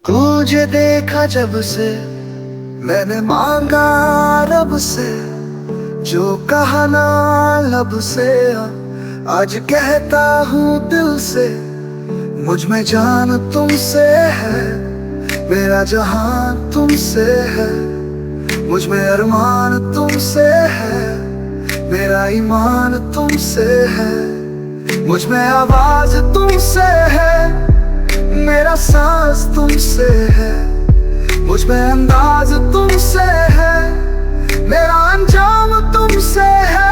तुझे देखा जब से मैंने मांगा रब से, जो कहा ना लब से आज कहता हूँ दिल से। मुझ में जान तुमसे है, मेरा जहान तुमसे है। मुझ में अरमान तुमसे है, मेरा ईमान तुमसे है। मुझ में आवाज तुमसे है, मेरा सांस तुमसे है। मुझ में अंदाज तुमसे है, मेरा अंजाम तुमसे है।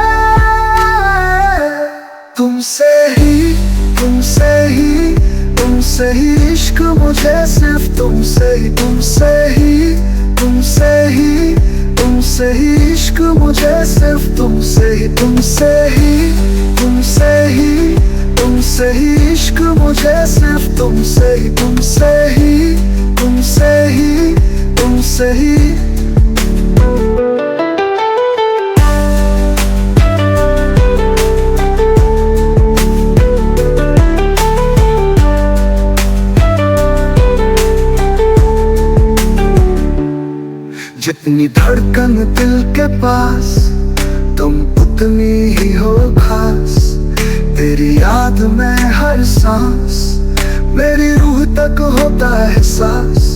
तुमसे ही तुमसे ही तुमसे ही इश्क मुझे, सिर्फ तुमसे ही तुमसे ही तुमसे ही तुमसे ही इश्क मुझे, सिर्फ तुमसे ही तुमसे ही तुमसे ही तुमसे ही इश्क मुझे, सिर्फ तुमसे ही तुमसे ही तुमसे ही तुमसे ही। जितनी धड़कन दिल के पास, तुम उतनी ही हो खास। तेरी याद में हर सांस, मेरी रूह तक होता है एहसास।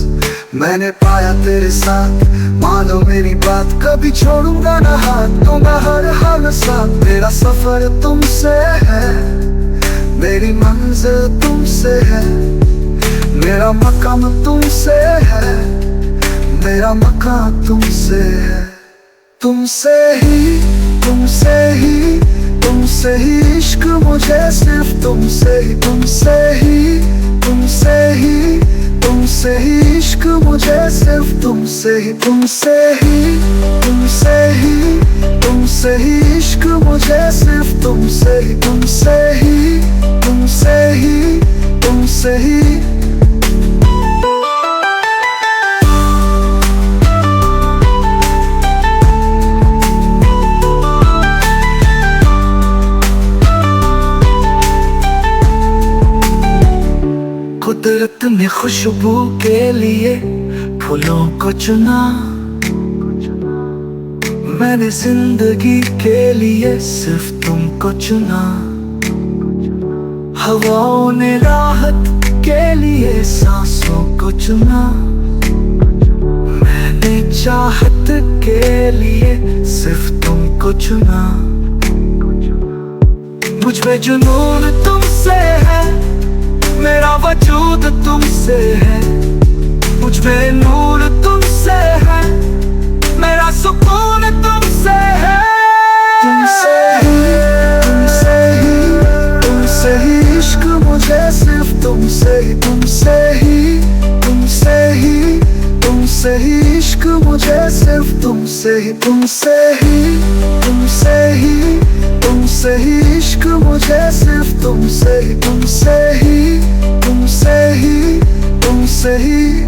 मैंने पाया तेरे साथ, मानो मेरी बात, कभी छोड़ूंगा ना हाथ, दूंगा हर हाल साथ। मेरा सफर तुमसे है, मेरी मंजिल तुमसे है। मेरा मकाम तुमसे है, मेरा मकान तुमसे है। तुमसे ही तुमसे ही तुमसे ही इश्क मुझे, सिर्फ तुमसे ही तुमसे ही तुमसे ही तुमसे ही इश्क मुझे, सिर्फ तुमसे ही तुमसे ही तुमसे ही तुमसे ही इश्क मुझे, सिर्फ तुमसे ही तुमसे ही तुमसे ही तुमसे ही। कुदरत ने खुशबू के लिए फूलों को चुना, मैंने जिंदगी के लिए सिर्फ तुमको चुना। हवाओं ने राहत के लिए सांसों को चुना, मैंने चाहत के लिए सिर्फ तुमको चुना। मुझ में जुनून तुमसे है, मेरा वजूद तुमसे है। मुझ में नूर तुमसे है, मेरा सुकून तुमसे है। तुमसे ही तुमसे ही तुमसे ही इश्क मुझे, सिर्फ तुमसे ही तुमसे ही तुमसे ही तुमसे ही इश्क मुझे, सिर्फ तुमसे ही तुमसे ही तुमसे ही तुमसे ही इश्क मुझे, सिर्फ तुमसे ही तुमसे ही तुमसे ही तुमसे ही।